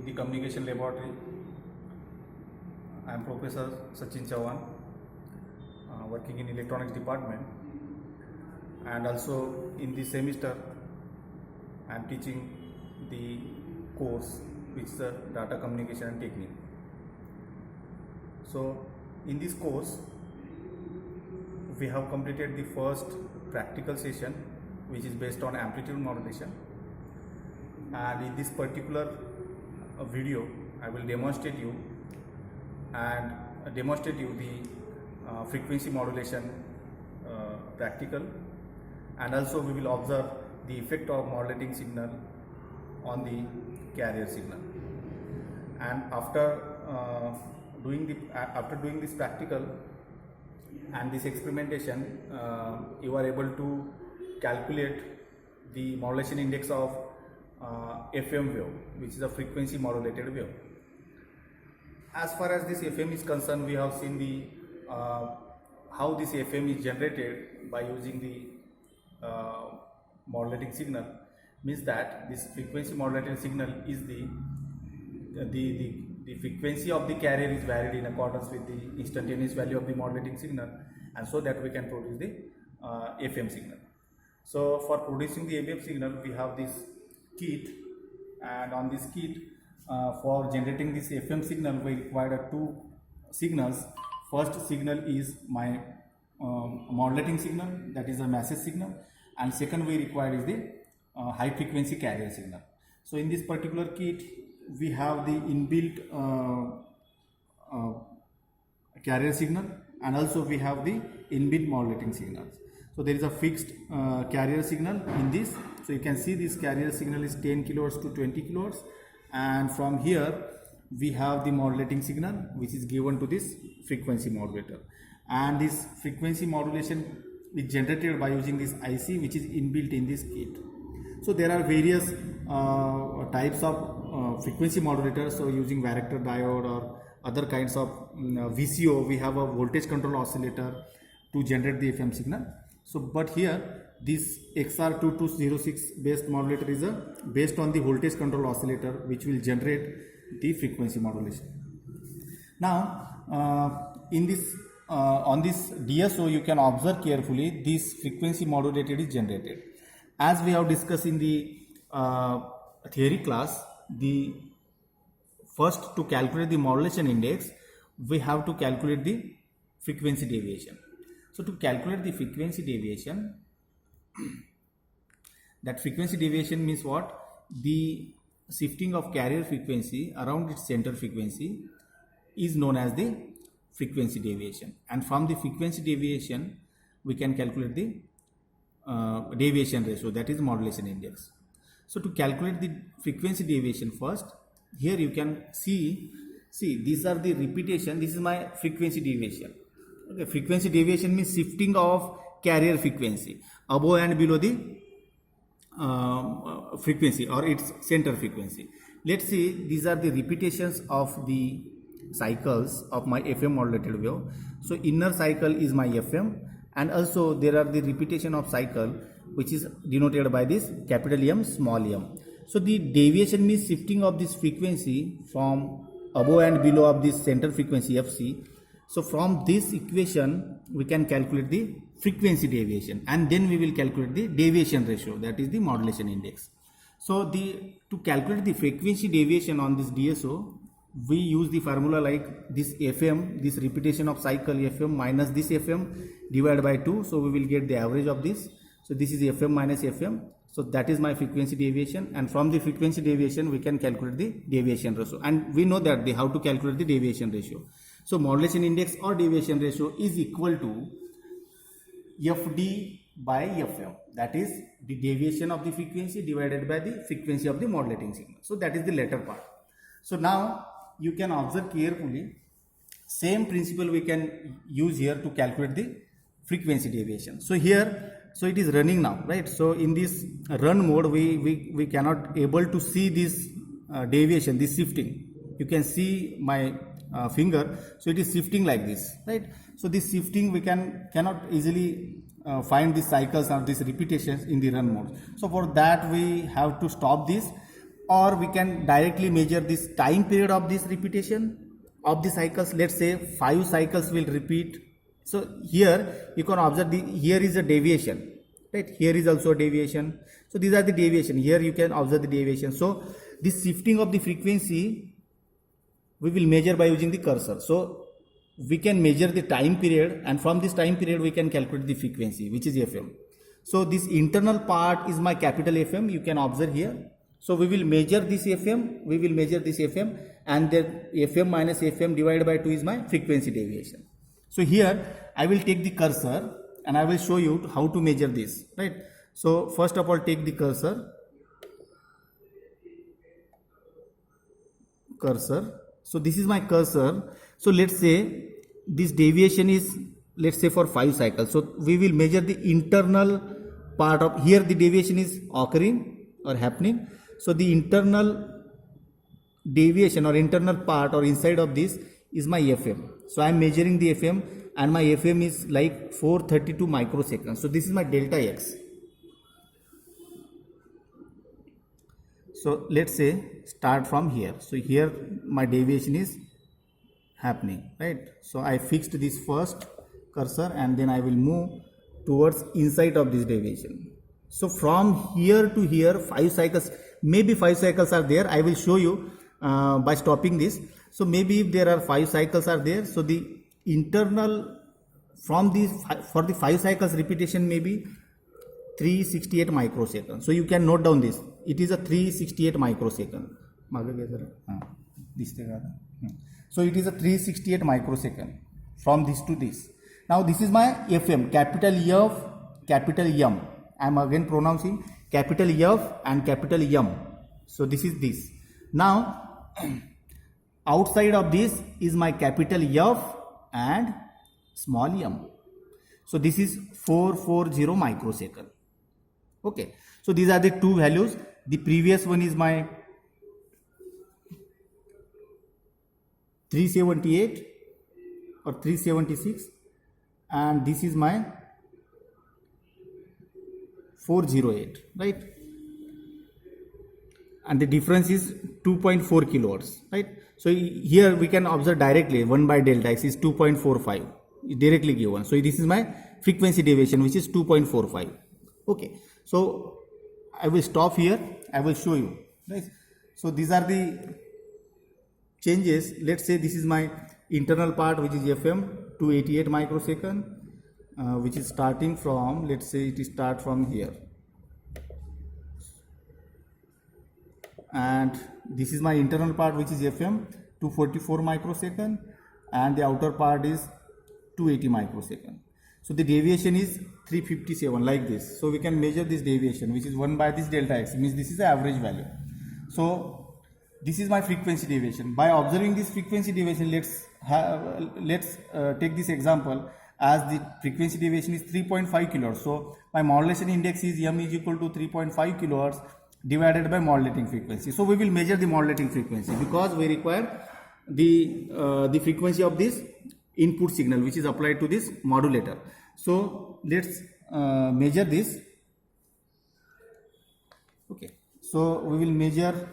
in the communication laboratory. I am Professor Sachin Chauhan, working in electronics department, and also in this semester I am teaching the course which is the data communication and technique. So in this course we have completed the first practical session, which is based on amplitude modulation, and in this particular video I will demonstrate you the frequency modulation practical, and also we will observe the effect of modulating signal on the carrier signal. And after doing this practical and this experimentation, you are able to calculate the modulation index of FM wave, which is a frequency modulated wave. As far as this FM is concerned, we have seen the how this FM is generated by using the modulating signal. Means that this frequency modulated signal is the frequency of the carrier is varied in accordance with the instantaneous value of the modulating signal, and so that we can produce the FM signal. So for producing the FM signal, we have this kit, and on this kit for generating this FM signal we require two signals. First signal is my modulating signal, that is a message signal, and second we require is the high frequency carrier signal. So in this particular kit we have the inbuilt carrier signal, and also we have the inbuilt modulating signals. So there is a fixed carrier signal in this. So you can see this carrier signal is 10 kilohertz to 20 kilohertz, and from here we have the modulating signal which is given to this frequency modulator, and this frequency modulation is generated by using this IC which is inbuilt in this kit. So there are various types of frequency modulators. So using varactor diode or other kinds of VCO, we have a voltage control oscillator to generate the FM signal. So but here this XR2206 based modulator is based on the voltage control oscillator which will generate the frequency modulation. Now in this on this DSO you can observe carefully, this frequency modulated is generated. As we have discussed in the theory class, the first to calculate the modulation index we have to calculate the frequency deviation. So to calculate the frequency deviation, that frequency deviation means what? The shifting of carrier frequency around its center frequency is known as the frequency deviation, and from the frequency deviation we can calculate the deviation ratio, that is modulation index. So to calculate the frequency deviation, first here you can see these are the repetition. This is my frequency deviation. Okay, frequency deviation means shifting of carrier frequency above and below the frequency or its center frequency. Let's see, these are the repetitions of the cycles of my FM modulated wave. So inner cycle is my FM, and also there are the repetition of cycle which is denoted by this capital M, small m. So the deviation means shifting of this frequency from above and below of this center frequency FC. So from this equation we can calculate the frequency deviation, and then we will calculate the deviation ratio, that is the modulation index. So to calculate the frequency deviation on this DSO, we use the formula like this FM, this repetition of cycle FM minus this FM divided by 2. So we will get the average of this. So this is FM minus FM. So that is my frequency deviation, and from the frequency deviation we can calculate the deviation ratio, and we know that how to calculate the deviation ratio. So modulation index or deviation ratio is equal to FD by FM, that is the deviation of the frequency divided by the frequency of the modulating signal. So that is the latter part. So now you can observe carefully, same principle we can use here to calculate the frequency deviation. So here, so it is running now, right? So in this run mode we cannot able to see this deviation, this shifting. You can see my finger, so it is shifting like this, right? So this shifting we cannot easily find the cycles or these repetitions in the run mode. So for that we have to stop this, or we can directly measure this time period of this repetition of the cycles. Let's say 5 cycles will repeat. So here you can observe here is a deviation, right? Here is also a deviation. So these are the deviation. Here you can observe the deviation. So this shifting of the frequency we will measure by using the cursor. So we can measure the time period, and from this time period we can calculate the frequency, which is FM. So this internal part is my capital FM, you can observe here. So we will measure this FM, and then FM minus FM divided by 2 is my frequency deviation. So here I will take the cursor and I will show you how to measure this, right? So first of all, take the cursor. So this is my cursor. So let's say this deviation is, let's say, for 5 cycles. So we will measure the internal part of here. The deviation is occurring or happening. So the internal deviation or internal part or inside of this is my FM. So I am measuring the FM, and my FM is like 432 microseconds. So this is my delta X. So let's say start from here. So here my deviation is happening, right? So I fixed this first cursor, and then I will move towards inside of this deviation. So from here to here 5 cycles, maybe 5 cycles are there. I will show you by stopping this. So maybe if there are 5 cycles are there, so the internal from these for the 5 cycles repetition may be 368 microseconds. So you can note down this. It is a 368 microsecond. So it is a 368 microsecond from this to this. Now this is my FM, capital F, capital M. I am again pronouncing capital F and capital M. So this is this. Now outside of this is my capital F and small m. So this is 440 microsecond. Okay. So these are the two values. The previous one is my 378 or 376, and this is my 408, right? And the difference is 2.4 kilohertz, right? So here we can observe directly 1 by delta X is 2.45, directly given. So this is my frequency deviation, which is 2.45. Okay. So I will stop here. I will show you, right? So these are the changes. Let's say this is my internal part, which is FM 288 microsecond, which is starting from, let's say it is start from here, and this is my internal part, which is FM 244 microsecond, and the outer part is 280 microsecond. So the deviation is 357, like this. So we can measure this deviation, which is 1 by this delta X, means this is the average value. So this is my frequency deviation. By observing this frequency deviation, let's take this example as the frequency deviation is 3.5 kilohertz. So my modulation index is m is equal to 3.5 kilohertz divided by modulating frequency. So we will measure the modulating frequency because we require the frequency of this input signal which is applied to this modulator. So let's measure this. Okay. So we will measure.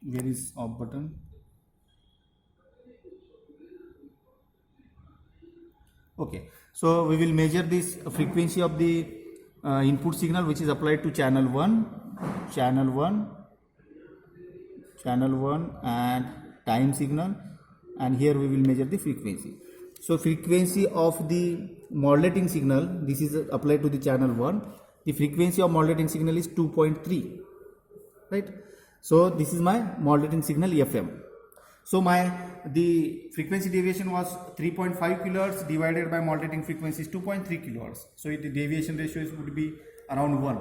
Where is off button? Okay. So we will measure this frequency of the input signal which is applied to channel 1 and time signal, and here we will measure the frequency. So frequency of the modulating signal, this is applied to the channel 1. The frequency of modulating signal is 2.3, right? So this is my modulating signal FM. So the frequency deviation was 3.5 kilohertz divided by modulating frequency is 2.3 kilohertz. So the deviation ratio would be around 1,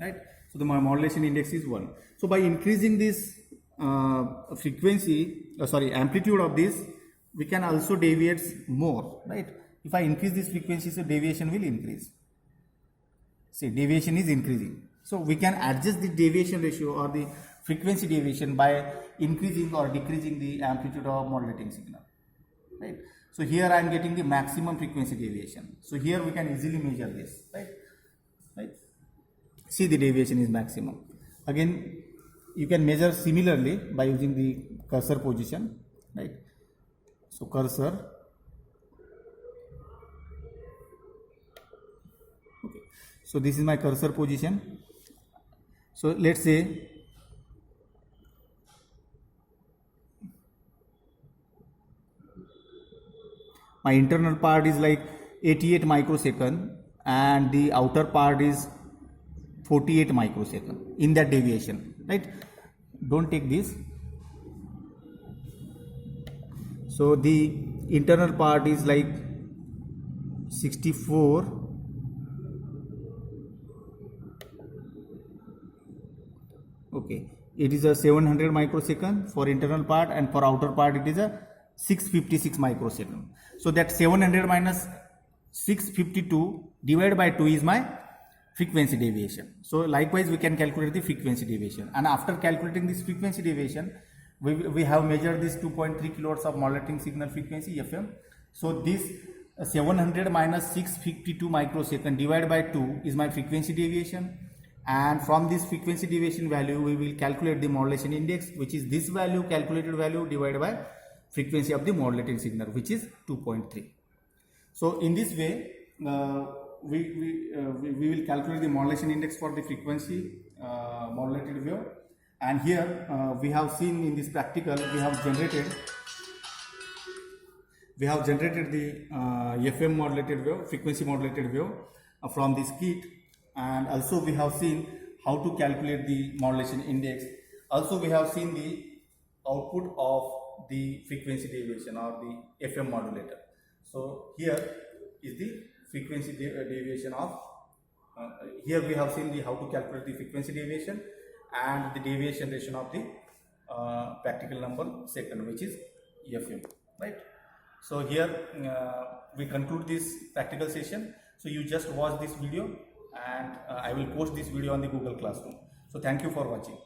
right? So the modulation index is 1. So by increasing this amplitude of this, we can also deviate more, right? If I increase this frequency, so deviation will increase. See, deviation is increasing. So we can adjust the deviation ratio or the frequency deviation by increasing or decreasing the amplitude of modulating signal, right? So here I am getting the maximum frequency deviation. So here we can easily measure this, right? see the deviation is maximum. Again, you can measure similarly by using the cursor position, right? So cursor, okay, so this is my cursor position. So let's say my internal part is like 88 microsecond and the outer part is 48 microsecond in that deviation, right? Don't take this. So the internal part is like 64, okay, it is a 700 microsecond for internal part, and for outer part it is a 656 microsecond. So that 700 minus 652 divided by 2 is my frequency deviation. So likewise we can calculate the frequency deviation, and after calculating this frequency deviation, we have measured this 2.3 kilohertz of modulating signal frequency FM. So this 700 minus 652 microsecond divided by 2 is my frequency deviation, and from this frequency deviation value we will calculate the modulation index, which is this value, calculated value divided by frequency of the modulating signal, which is 2.3. So in this way we will calculate the modulation index for the frequency modulated wave. And here we have seen in this practical we have generated the FM modulated wave, frequency modulated wave from this kit, and also we have seen how to calculate the modulation index. Also we have seen the output of the frequency deviation or the FM modulator. So here is the frequency deviation of here we have seen the how to calculate the frequency deviation and the deviation ratio of the practical number second, which is FM, right? So here we conclude this practical session. So you just watch this video, and I will post this video on the Google Classroom. So thank you for watching.